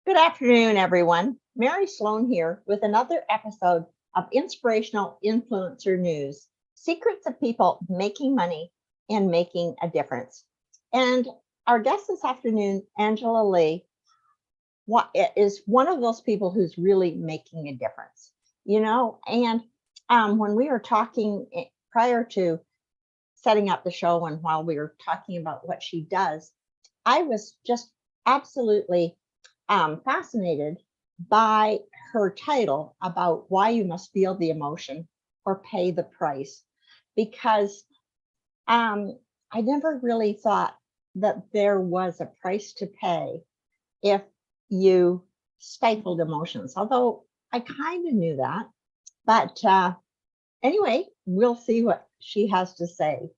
Good afternoon, everyone. Mary Sloan here with another episode of Inspirational Influencer News, secrets of people making money and making a difference. And our guest this afternoon, Angela Legh, is one of those people who's really making a difference, and when we were talking prior to setting up the show and while we were talking about what she does, I was just absolutely fascinated by her title about why you must feel the emotion or pay the price, because I never really thought that there was a price to pay if you stifled emotions, although I kind of knew that. But anyway, we'll see what she has to say.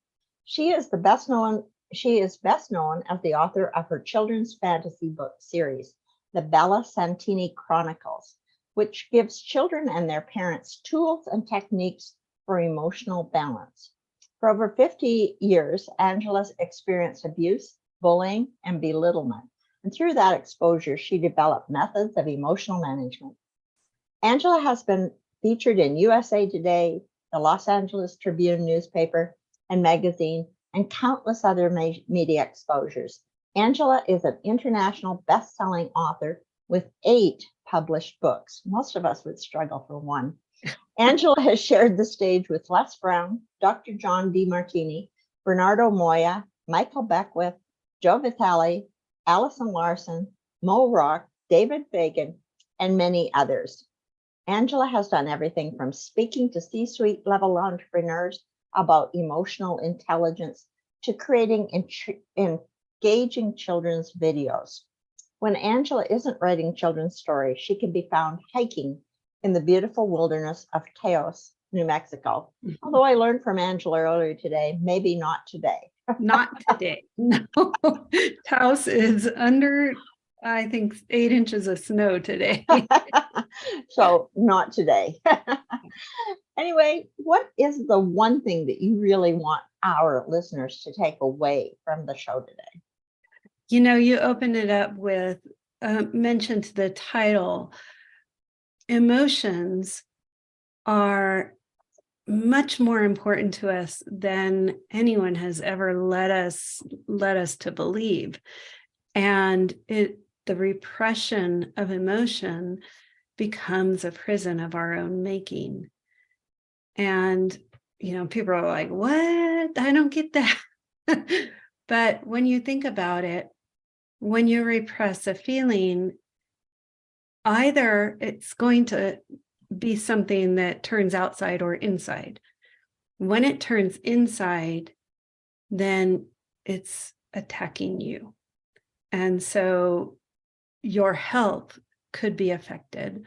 She is best known as the author of her children's fantasy book series, the Bella Santini Chronicles, which gives children and their parents tools and techniques for emotional balance. For over 50 years, Angela's experienced abuse, bullying, and belittlement. And through that exposure, she developed methods of emotional management. Angela has been featured in USA Today, the Los Angeles Tribune newspaper and magazine, and countless other media exposures. Angela is an international best-selling author with 8 published books. Most of us would struggle for one. Angela has shared the stage with Les Brown, Dr. John DeMartini, Bernardo Moya, Michael Beckwith, Joe Vitale, Allison Larson, Mo Rock, David Fagan, and many others. Angela has done everything from speaking to C-suite level entrepreneurs about emotional intelligence to creating engaging children's videos. When Angela isn't writing children's stories, she can be found hiking in the beautiful wilderness of Taos, New Mexico. Although I learned from Angela earlier today, maybe not today. Not today. No. Taos is under, I think, 8 inches of snow today. So not today. Anyway, what is the one thing that you really want our listeners to take away from the show today? You opened it up with mention to the title. Emotions are much more important to us than anyone has ever led us to believe. And the repression of emotion becomes a prison of our own making. And, people are like, what? I don't get that. But when you think about it, when you repress a feeling, either it's going to be something that turns outside or inside. When it turns inside, then it's attacking you. And so your health could be affected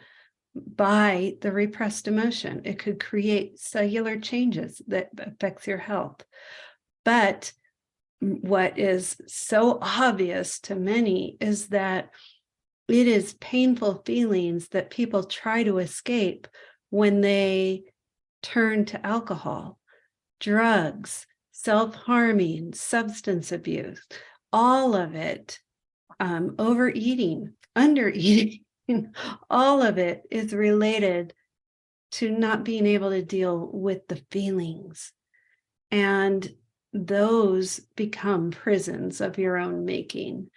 by the repressed emotion. It could create cellular changes that affects your health. But what is so obvious to many is that it is painful feelings that people try to escape when they turn to alcohol, drugs, self-harming, substance abuse, all of it, overeating, undereating, all of it is related to not being able to deal with the feelings. And those become prisons of your own making.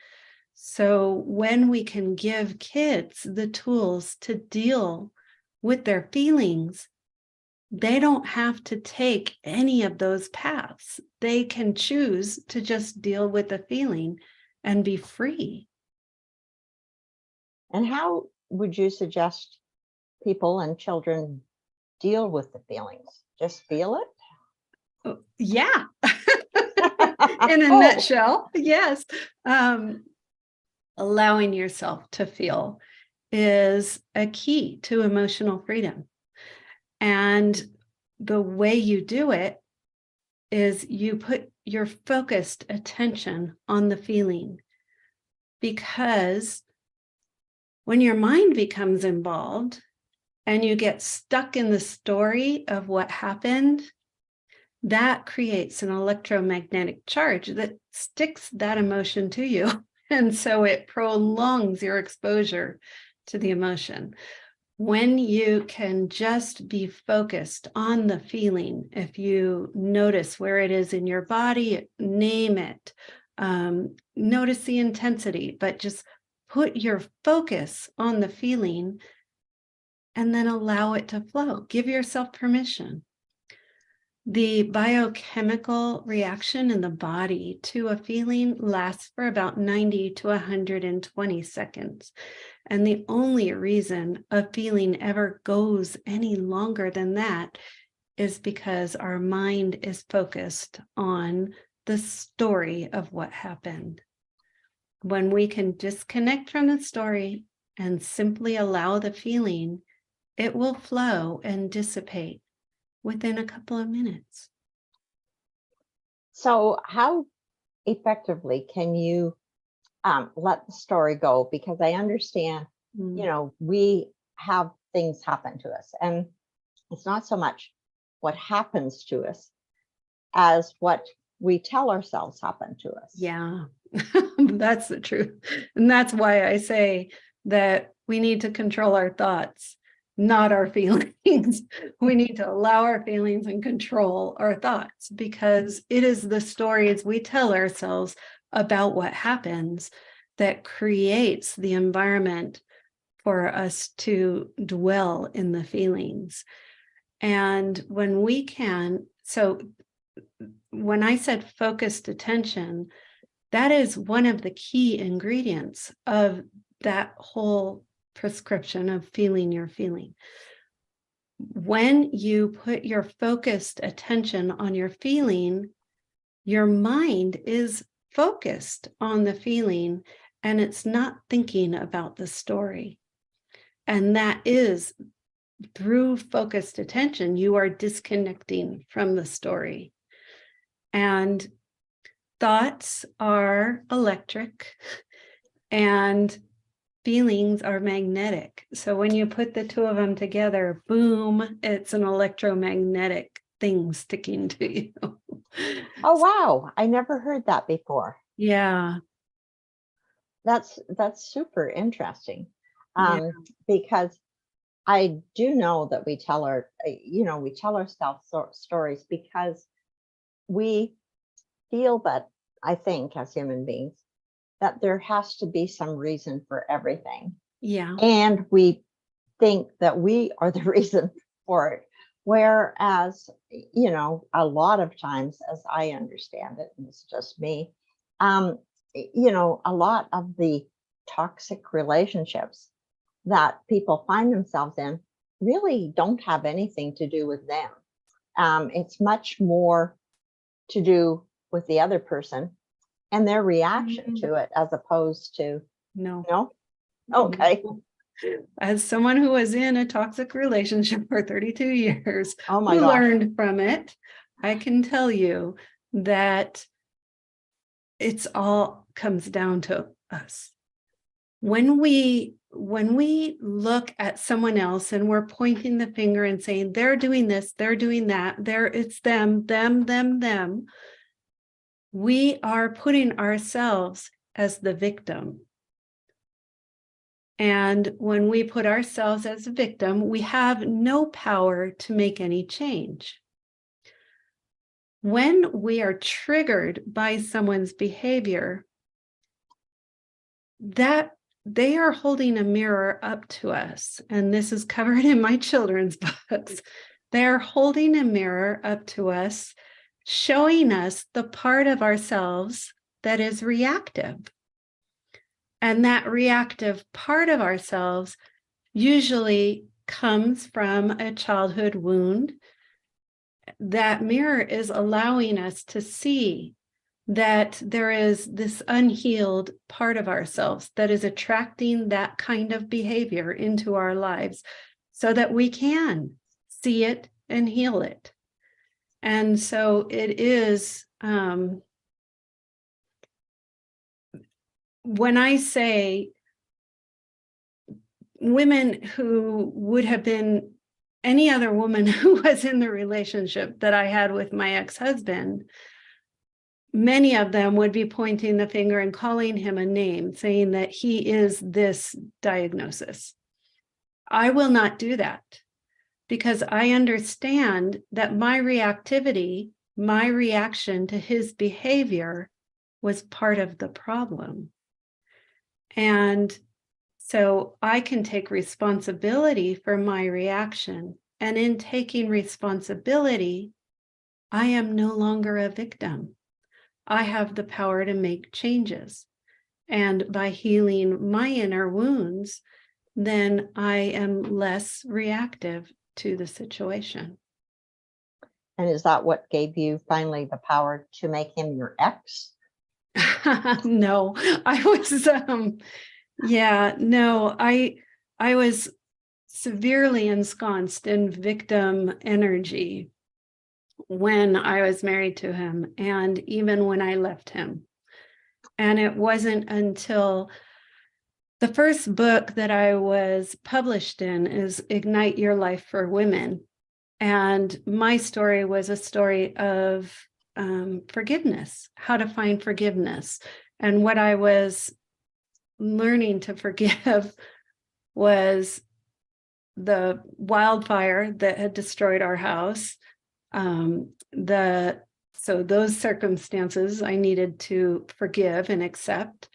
So when we can give kids the tools to deal with their feelings, they don't have to take any of those paths. They can choose to just deal with the feeling and be free. And how would you suggest people and children deal with the feelings? Just feel it? Yeah. In a nutshell, yes. Allowing yourself to feel is a key to emotional freedom. And the way you do it is you put your focused attention on the feeling, because when your mind becomes involved and you get stuck in the story of what happened, that creates an electromagnetic charge that sticks that emotion to you And so it prolongs your exposure to the emotion. When you can just be focused on the feeling, if you notice where it is in your body, name it, notice the intensity, but just put your focus on the feeling and then allow it to flow. Give yourself permission. The biochemical reaction in the body to a feeling lasts for about 90 to 120 seconds. And the only reason a feeling ever goes any longer than that is because our mind is focused on the story of what happened. When we can disconnect from the story and simply allow the feeling, it will flow and dissipate within a couple of minutes. So how effectively can you let the story go? Because I understand, we have things happen to us, and it's not so much what happens to us as what we tell ourselves happened to us. Yeah, that's the truth. And that's why I say that we need to control our thoughts, not our feelings. We need to allow our feelings and control our thoughts, because it is the stories we tell ourselves about what happens that creates the environment for us to dwell in the feelings. And when we can, so when I said focused attention, that is one of the key ingredients of that whole prescription of feeling your feeling. When you put your focused attention on your feeling, your mind is focused on the feeling and it's not thinking about the story. And that is through focused attention, you are disconnecting from the story. And thoughts are electric and feelings are magnetic. So when you put the two of them together, boom, it's an electromagnetic thing sticking to you. Oh, wow. I never heard that before. Yeah. That's super interesting. Yeah. Because I do know that we tell ourselves stories because we feel that, I think, as human beings, that there has to be some reason for everything. Yeah. And we think that we are the reason for it. Whereas, a lot of times, as I understand it, and it's just me, a lot of the toxic relationships that people find themselves in really don't have anything to do with them. It's much more to do with the other person and their reaction to it, as opposed to no. Okay. As someone who was in a toxic relationship for 32 years, Oh my who gosh. learned from it, I can tell you that it's all comes down to us. When we look at someone else and we're pointing the finger and saying they're doing this, they're doing that, it's them, we are putting ourselves as the victim. And when we put ourselves as a victim, we have no power to make any change. When we are triggered by someone's behavior, that they are holding a mirror up to us, and this is covered in my children's books. They're holding a mirror up to us, showing us the part of ourselves that is reactive. And that reactive part of ourselves usually comes from a childhood wound. That mirror is allowing us to see that there is this unhealed part of ourselves that is attracting that kind of behavior into our lives so that we can see it and heal it. And so it is, when I say women who would have been any other woman who was in the relationship that I had with my ex-husband, many of them would be pointing the finger and calling him a name, saying that he is this diagnosis. I will not do that because I understand that my reactivity, my reaction to his behavior was part of the problem. And so I can take responsibility for my reaction. And in taking responsibility, I am no longer a victim. I have the power to make changes. And by healing my inner wounds, then I am less reactive to the situation. And is that what gave you finally the power to make him your ex? No, I was, I was severely ensconced in victim energy when I was married to him, and even when I left him. And it wasn't until the first book that I was published in is Ignite Your Life for Women. And my story was a story of forgiveness, how to find forgiveness. And what I was learning to forgive was the wildfire that had destroyed our house. So those circumstances I needed to forgive and accept.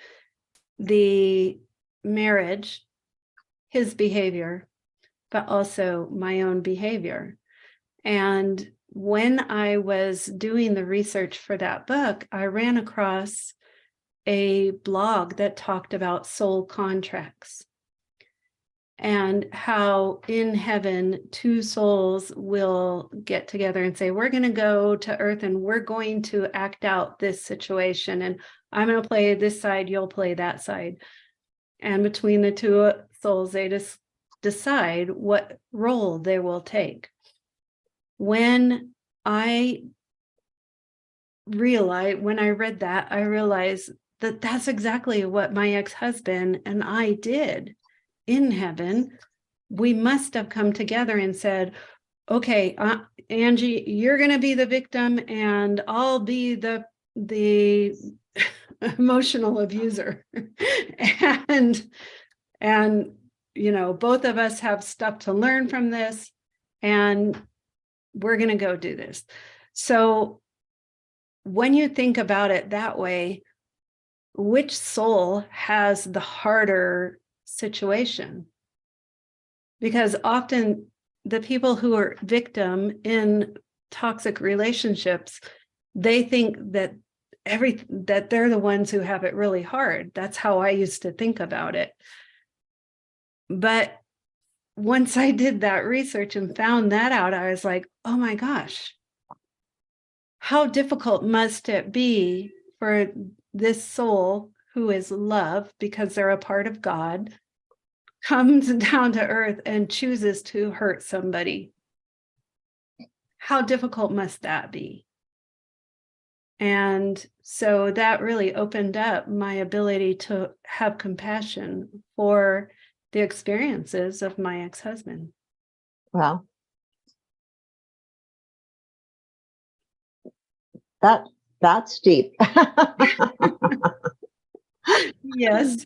The marriage, his behavior, but also my own behavior. And when I was doing the research for that book, I ran across a blog that talked about soul contracts and how in heaven, two souls will get together and say, we're going to go to earth and we're going to act out this situation. And I'm going to play this side, you'll play that side. And between the two souls, they just decide what role they will take. When I read that, I realized that that's exactly what my ex-husband and I did in heaven. We must have come together and said, okay, Angie, you're going to be the victim and I'll be the emotional abuser. and both of us have stuff to learn from this, and we're going to go do this. So when you think about it that way, which soul has the harder situation? Because often the people who are victim in toxic relationships, they think that they're the ones who have it really hard. That's how I used to think about it. But once I did that research and found that out, I was like, oh my gosh, how difficult must it be for this soul who is love, because they're a part of God, comes down to earth and chooses to hurt somebody? How difficult must that be? And so that really opened up my ability to have compassion for the experiences of my ex-husband. Well, that's deep. Yes,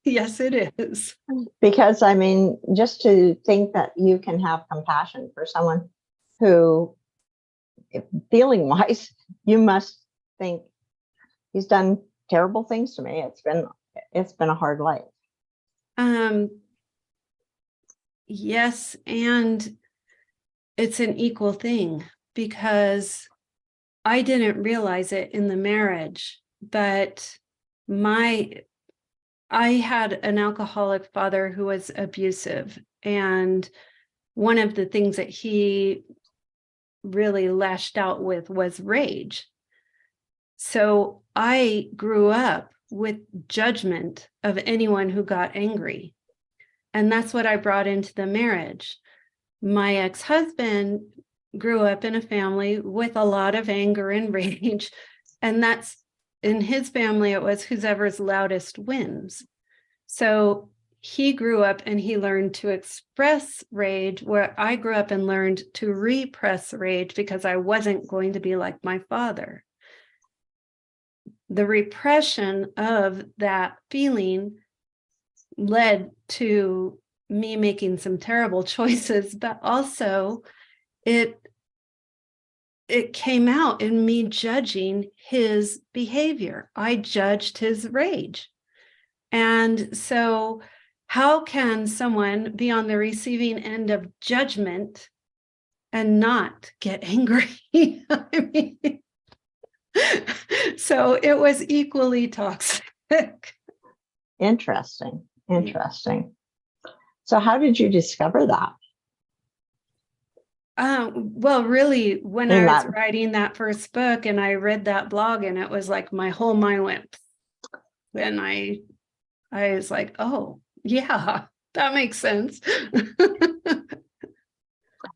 yes, it is. Because I mean, just to think that you can have compassion for someone who, feeling wise, you must think he's done terrible things to me. It's been a hard life. Yes, and it's an equal thing, because I didn't realize it in the marriage, but I had an alcoholic father who was abusive, and one of the things that he really lashed out with was rage. So I grew up with judgment of anyone who got angry. And that's what I brought into the marriage. My ex-husband grew up in a family with a lot of anger and rage. And that's, in his family, it was whoever's loudest wins. So he grew up and he learned to express rage, where I grew up and learned to repress rage because I wasn't going to be like my father. the repression of that feeling led to me making some terrible choices, but also it came out in me judging his behavior. I judged his rage. And so how can someone be on the receiving end of judgment and not get angry? I mean, so it was equally toxic. Interesting. So how did you discover that? Well, really, when In I was that- writing that first book and I read that blog, and it was like my whole mind went, and I was like, oh, yeah, that makes sense.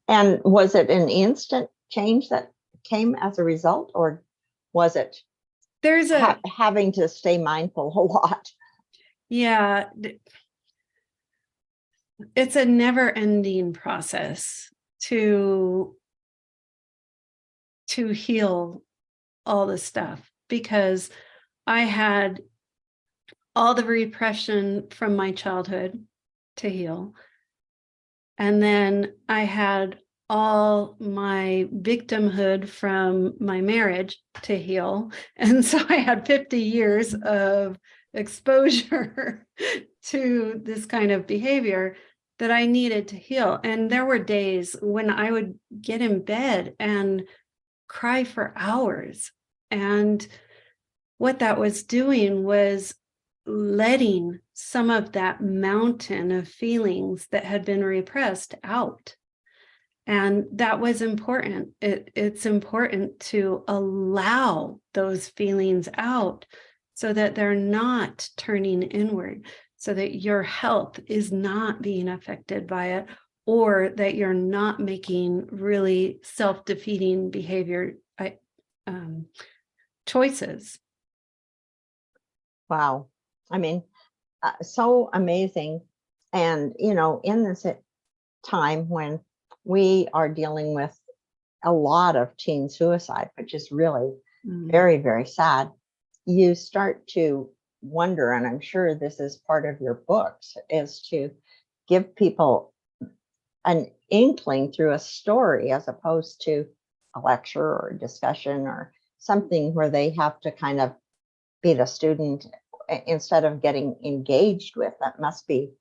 And was it an instant change that came as a result, or was it There's having to stay mindful a lot? Yeah, it's a never-ending process to heal all the stuff, because I had all the repression from my childhood to heal. And then I had all my victimhood from my marriage to heal. And so I had 50 years of exposure to this kind of behavior that I needed to heal. And there were days when I would get in bed and cry for hours. And what that was doing was letting some of that mountain of feelings that had been repressed out. And that was important. It's important to allow those feelings out so that they're not turning inward, so that your health is not being affected by it, or that you're not making really self-defeating behavior choices. Wow. I mean, so amazing. And, in this time when we are dealing with a lot of teen suicide, which is really very, very sad, you start to wonder, and I'm sure this is part of your books, is to give people an inkling through a story as opposed to a lecture or a discussion or something where they have to kind of be the student instead of getting engaged with. That must be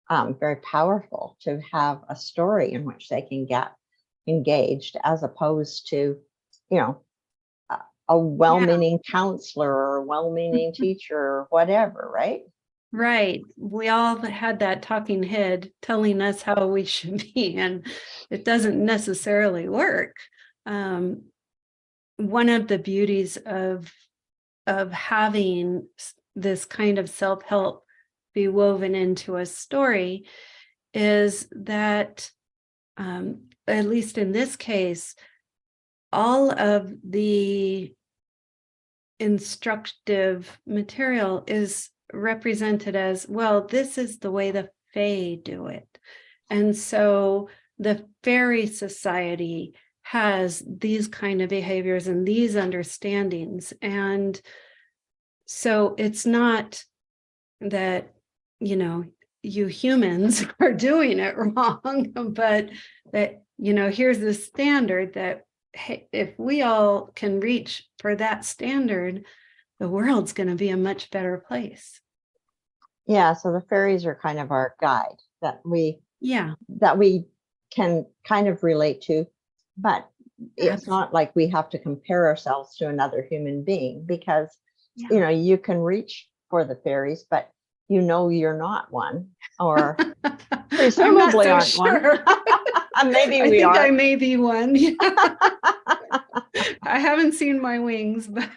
very powerful to have a story in which they can get engaged, as opposed to, a well-meaning counselor or a well-meaning teacher or whatever, right? Right. We all had that talking head telling us how we should be, and it doesn't necessarily work. One of the beauties of having this kind of self-help be woven into a story is that, at least in this case, all of the instructive material is represented as, well, this is the way the Fae do it. And so the fairy society has these kind of behaviors and these understandings. And so it's not that, you humans are doing it wrong, but that, here's the standard that, hey, if we all can reach for that standard, the world's going to be a much better place. Yeah. So the fairies are kind of our guide that we can kind of relate to, but it's not like we have to compare ourselves to another human being, because, you can reach for the fairies, but you're not one, or presumably aren't sure. One. Maybe we are. I may be one. I haven't seen my wings, but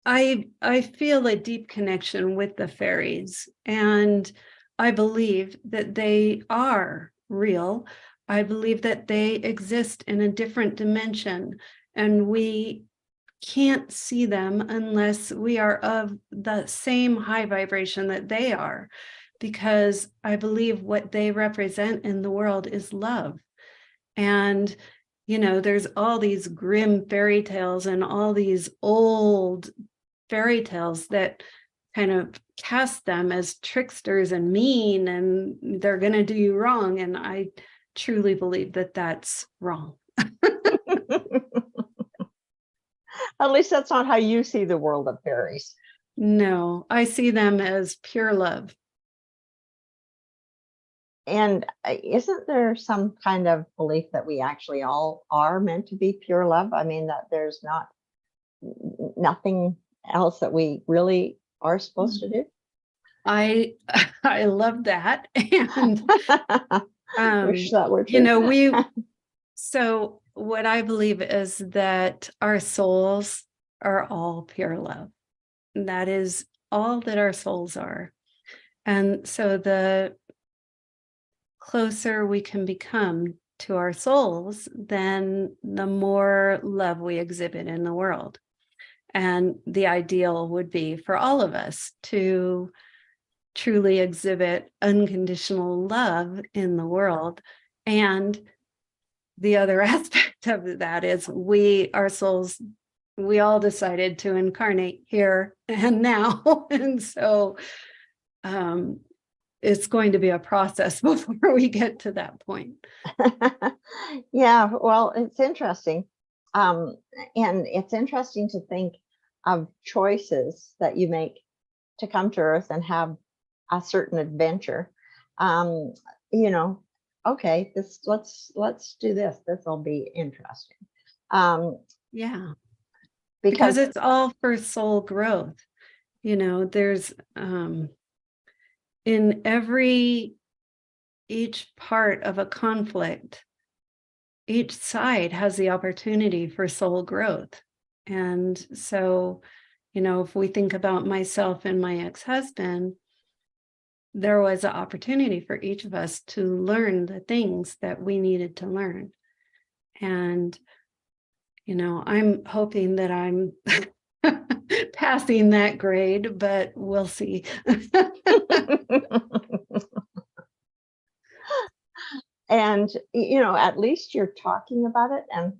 I feel a deep connection with the fairies, and I believe that they are real. I believe that they exist in a different dimension, and we can't see them unless we are of the same high vibration that they are, because I believe what they represent in the world is love. And there's all these grim fairy tales and all these old fairy tales that kind of cast them as tricksters and mean, and they're going to do you wrong. And I truly believe that that's wrong. At least that's not how you see the world of fairies. No, I see them as pure love. And isn't there some kind of belief that we actually all are meant to be pure love? I mean, that there's nothing else that we really are supposed to do? I love that. And wish that were true. So what I believe is that our souls are all pure love. That is all that our souls are. And so the closer we can become to our souls, then the more love we exhibit in the world. And the ideal would be for all of us to truly exhibit unconditional love in the world. And the other aspect of that is our souls, we all decided to incarnate here and now. And so it's going to be a process before we get to that point. Yeah, well, it's interesting. And it's interesting to think of choices that you make to come to Earth and have a certain adventure. Okay, let's do this. This will be interesting. Yeah, because it's all for soul growth. There's in each part of a conflict, each side has the opportunity for soul growth. And so, if we think about myself and my ex-husband, there was an opportunity for each of us to learn the things that we needed to learn. And, I'm hoping that I'm passing that grade, but we'll see. And, at least you're talking about it. And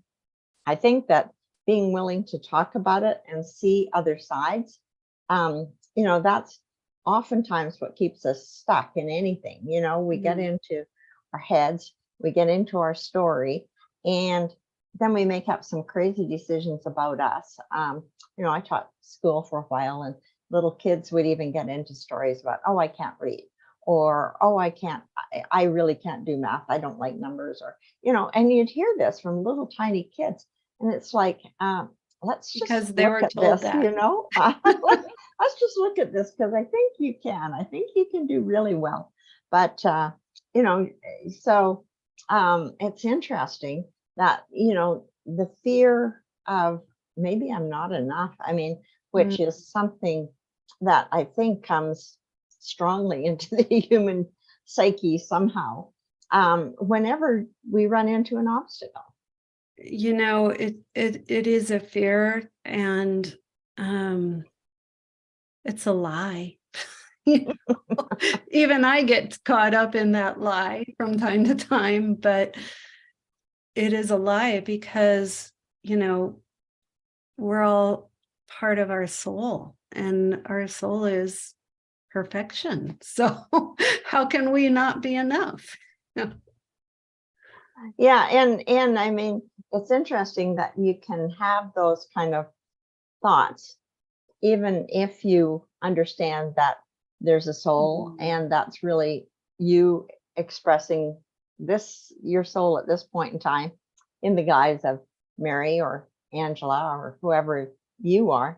I think that being willing to talk about it and see other sides, that's oftentimes what keeps us stuck in anything. We get into our heads, we get into our story, and then we make up some crazy decisions about us. I taught school for a while, and little kids would even get into stories about, oh, I can't read, or, oh, I really can't do math. I don't like numbers, or, and you'd hear this from little tiny kids. And it's like, let's just because they were told this, that. let's just look at this, because I think you can. I think you can do really well. But, so it's interesting that, the fear of maybe I'm not enough, which is something that I think comes strongly into the human psyche somehow, whenever we run into an obstacle. It is a fear, and it's a lie. Even I get caught up in that lie from time to time, but it is a lie because, we're all part of our soul, and our soul is perfection. So how can we not be enough? Yeah. And it's interesting that you can have those kind of thoughts, even if you understand that there's a soul, and that's really you expressing your soul at this point in time in the guise of Mary or Angela or whoever you are.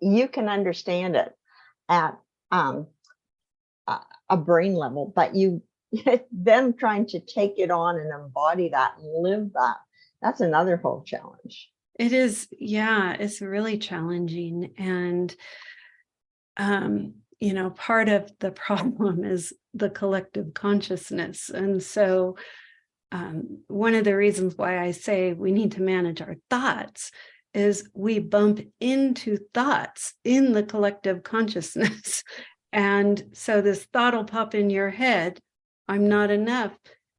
You can understand it at a brain level, but you then trying to take it on and embody that and live that's another whole challenge. It is. Yeah, it's really challenging. And part of the problem is the collective consciousness. And so one of the reasons why I say we need to manage our thoughts is we bump into thoughts in the collective consciousness. And so this thought will pop in your head, I'm not enough.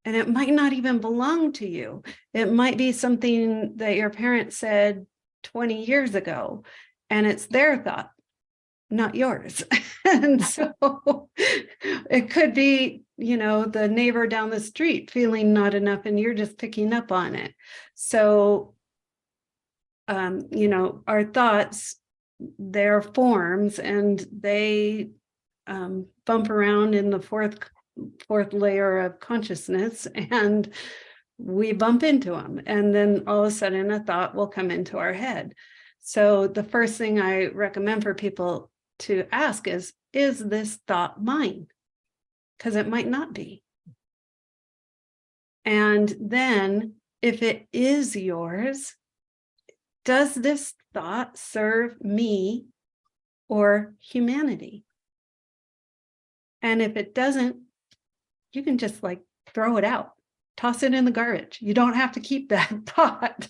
And it might not even belong to you. It might be something that your parents said 20 years ago, and it's their thought, not yours. And so it could be, the neighbor down the street feeling not enough, and you're just picking up on it. So, our thoughts, they're forms, and they bump around in the fourth layer of consciousness, and we bump into them, and then all of a sudden a thought will come into our head. So the first thing I recommend for people to ask is this thought mine? Because it might not be. And then if it is yours, does this thought serve me or humanity? And if it doesn't, you can just throw it out, toss it in the garbage. You don't have to keep that thought.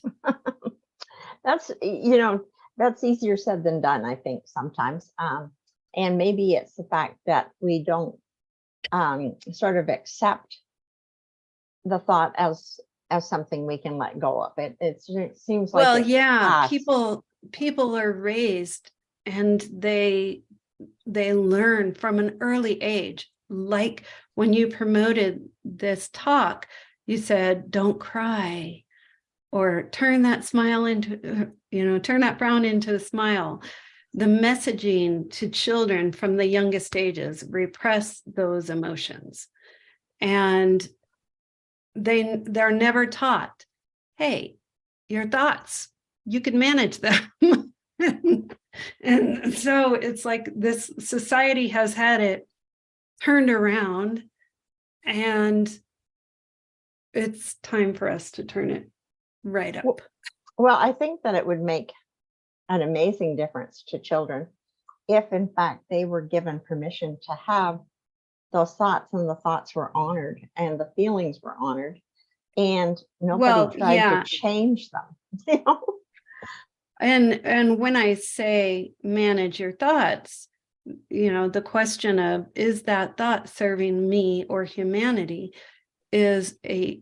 That's easier said than done, I think, sometimes. And maybe it's the fact that we don't sort of accept the thought as something we can let go of. It seems like, well, yeah, people are raised, and they learn from an early age. Like when you promoted this talk, you said, don't cry, or turn that smile into, turn that frown into a smile. The messaging to children from the youngest ages repress those emotions. And they're never taught, hey, your thoughts, you can manage them. And so it's like this society has had it turned around, and it's time for us to turn it right up. Well, I think that it would make an amazing difference to children if, in fact, they were given permission to have those thoughts, and the thoughts were honored, and the feelings were honored, and nobody tried to change them. And when I say manage your thoughts, the question of, is that thought serving me or humanity, is a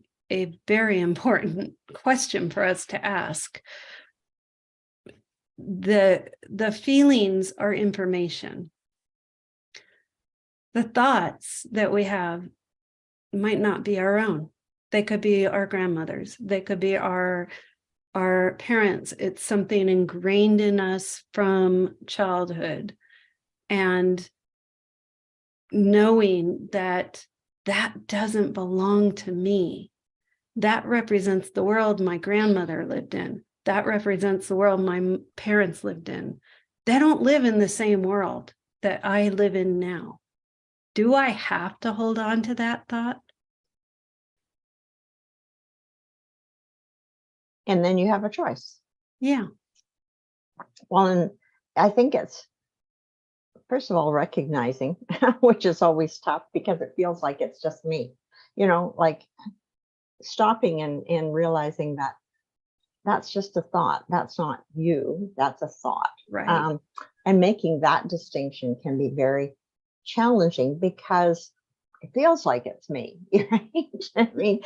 very important question for us to ask. The feelings are information. The thoughts that we have might not be our own. They could be our grandmothers. They could be our parents. It's something ingrained in us from childhood. And knowing that doesn't belong to me. That represents the world my grandmother lived in. That represents the world my parents lived in. They don't live in the same world that I live in now. Do I have to hold on to that thought? And then you have a choice. Yeah. Well, and I think it's, first of all, recognizing, which is always tough because it feels like it's just me, like stopping and realizing that that's just a thought. That's not you. That's a thought. Right. And making that distinction can be very challenging because it feels like it's me, right? I mean,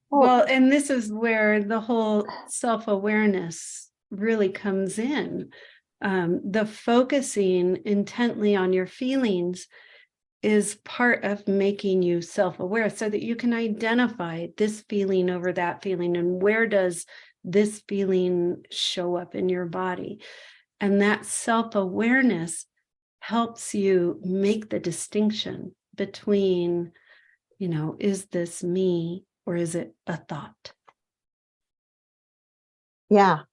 well, and this is where the whole self-awareness really comes in. The focusing intently on your feelings is part of making you self-aware, so that you can identify this feeling over that feeling, and where does this feeling show up in your body. And that self-awareness helps you make the distinction between, is this me or is it a thought? Yeah,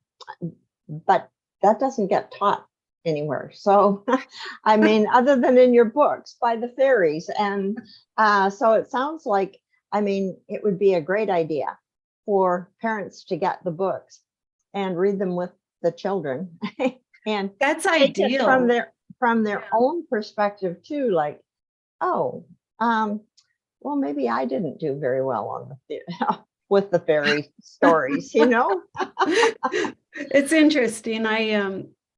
but that doesn't get taught anywhere. So, I mean, other than in your books by the fairies. And so it sounds like, it would be a great idea for parents to get the books and read them with the children. And that's ideal from their own perspective too. Like, well, maybe I didn't do very well on with the fairy stories, It's interesting.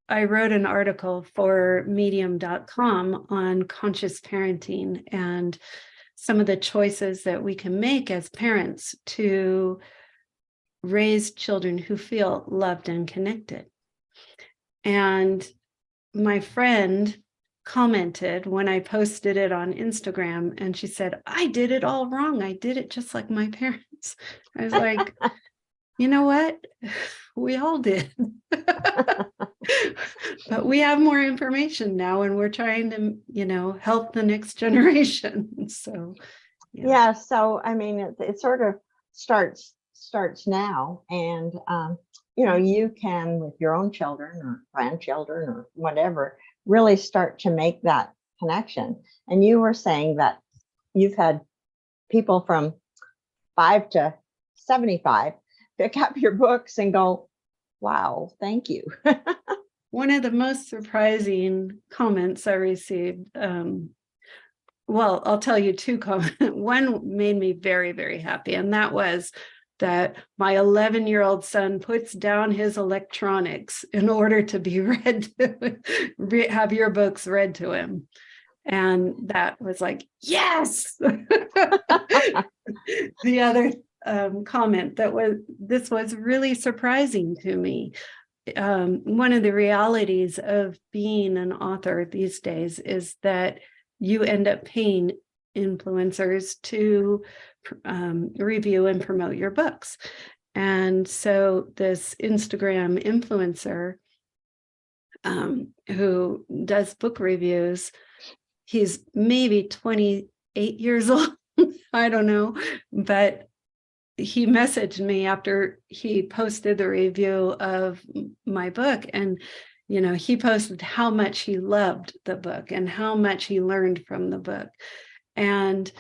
I wrote an article for medium.com on conscious parenting, and some of the choices that we can make as parents to raise children who feel loved and connected. And my friend commented when I posted it on Instagram, and she said, I did it all wrong. I did it just like my parents. I was like, you know what? We all did. But we have more information now, and we're trying to, help the next generation. So, yeah. So, I mean, it sort of starts now. And, you can, with your own children or grandchildren or whatever, really start to make that connection. And you were saying that you've had people from 5 to 75 pick up your books and go, wow, thank you. One of the most surprising comments I received, well, I'll tell you two comments. One made me very, very happy, and that was that my 11-year-old son puts down his electronics in order to be read, have your books read to him. And that was like, yes. The other comment this was really surprising to me. One of the realities of being an author these days is that you end up paying influencers to review and promote your books. And so this Instagram influencer who does book reviews, he's maybe 28 years old. I don't know, but he messaged me after he posted the review of my book, and he posted how much he loved the book and how much he learned from the book. And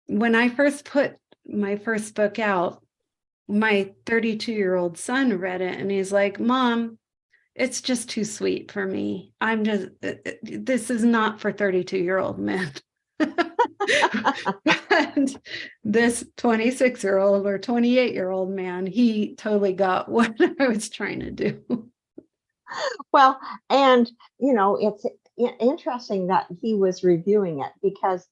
when I first put my first book out, my 32-year-old son read it, and he's like, Mom, it's just too sweet for me. This is not for 32-year-old men. And this 26-year-old or 28-year-old man, he totally got what I was trying to do. Well, and it's interesting that he was reviewing it, because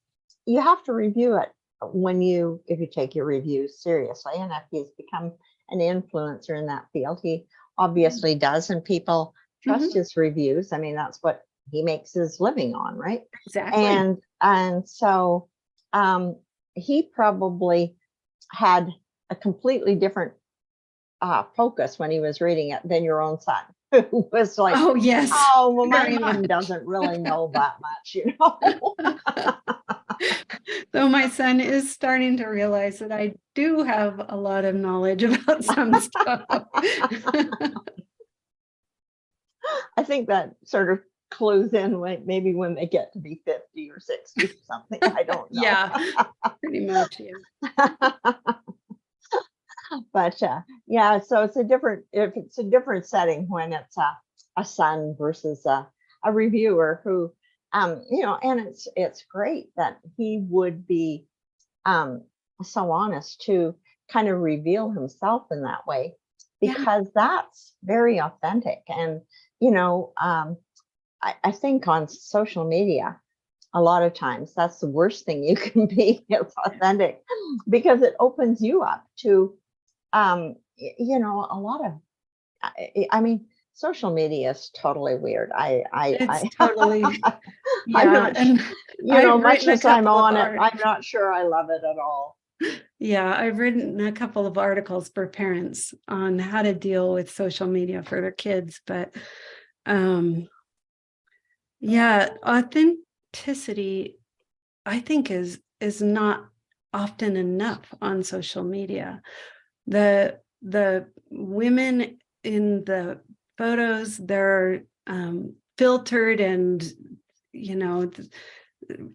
you have to review it if you take your reviews seriously. And if he's become an influencer in that field, he obviously does, and people trust his reviews. I mean, that's what he makes his living on, right? Exactly. And so he probably had a completely different focus when he was reading it than your own son, who was like, oh yes, oh, well, my very mom much. doesn't really know that much, So my son is starting to realize that I do have a lot of knowledge about some stuff. I think that sort of clues in maybe when they get to be 50 or 60 or something. I don't know. Yeah, pretty much. Yeah. But yeah, so it's a different setting when it's a son versus a reviewer who, and it's great that he would be so honest to kind of reveal himself in that way, because that's very authentic. And I think on social media, a lot of times that's the worst thing you can be. It's authentic, because it opens you up to a lot of, I mean, social media is totally weird. It's totally, yeah. and much as I'm on it, I'm not sure I love it at all. Yeah, I've written a couple of articles for parents on how to deal with social media for their kids, but authenticity, I think, is not often enough on social media. The women in the photos, they're filtered and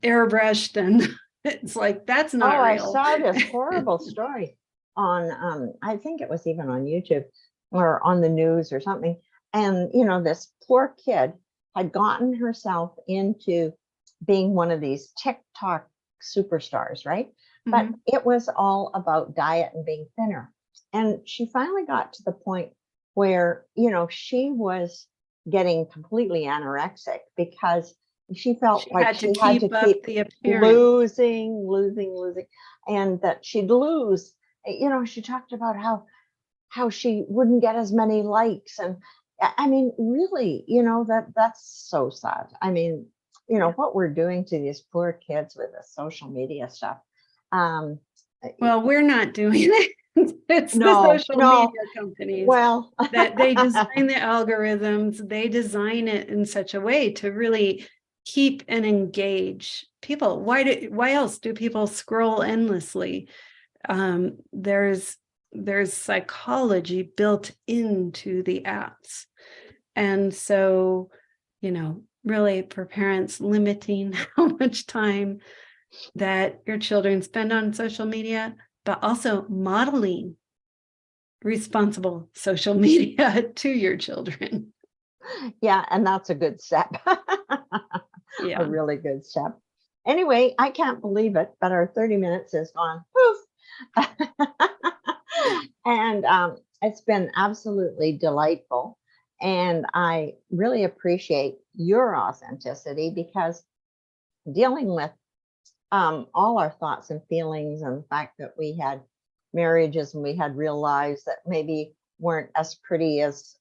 airbrushed, and it's like, that's not real. I saw this horrible story on I think it was even on YouTube or on the news or something, and this poor kid had gotten herself into being one of these TikTok superstars, right? But it was all about diet and being thinner. And she finally got to the point where, she was getting completely anorexic, because She felt She like had to she had to keep up keep the appearance. losing, and that she'd lose. She talked about how she wouldn't get as many likes, and I mean, really, that's so sad. I mean, Yeah. what we're doing to these poor kids with the social media stuff. Um, Well, we're not doing it. It's the no, social no. media companies Well, that they design the algorithms, they design it in such a way to really keep and engage people. Why else do people scroll endlessly? There's psychology built into the apps. And so, really for parents, limiting how much time that your children spend on social media, but also modeling responsible social media to your children. yeah, and that's a good step. A Yeah. really good step. Anyway, I can't believe it, but our 30 minutes is gone. Poof. And it's been absolutely delightful. And I really appreciate your authenticity, because dealing with all our thoughts and feelings, and the fact that we had marriages and we had real lives that maybe weren't as pretty as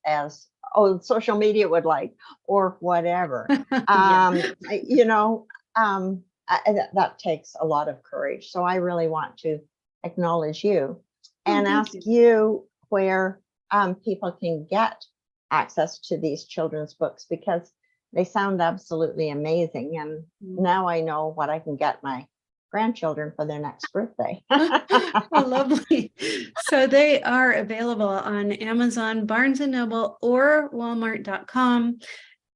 social media would like, or whatever. Yeah. You know, that takes a lot of courage. So I really want to acknowledge you and Thank ask you. you where people can get access to these children's books, because they sound absolutely amazing. And now I know what I can get my grandchildren for their next birthday. Oh, lovely. So they are available on Amazon, Barnes and Noble, or Walmart.com.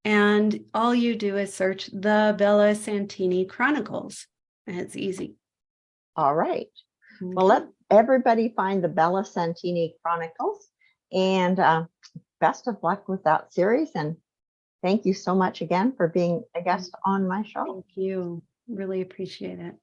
And all you do is search the Bella Santini Chronicles. And it's easy. All right. Well, Okay. let everybody find the Bella Santini Chronicles, and best of luck with that series. And thank you so much again for being a guest on my show. Thank you. Really appreciate it.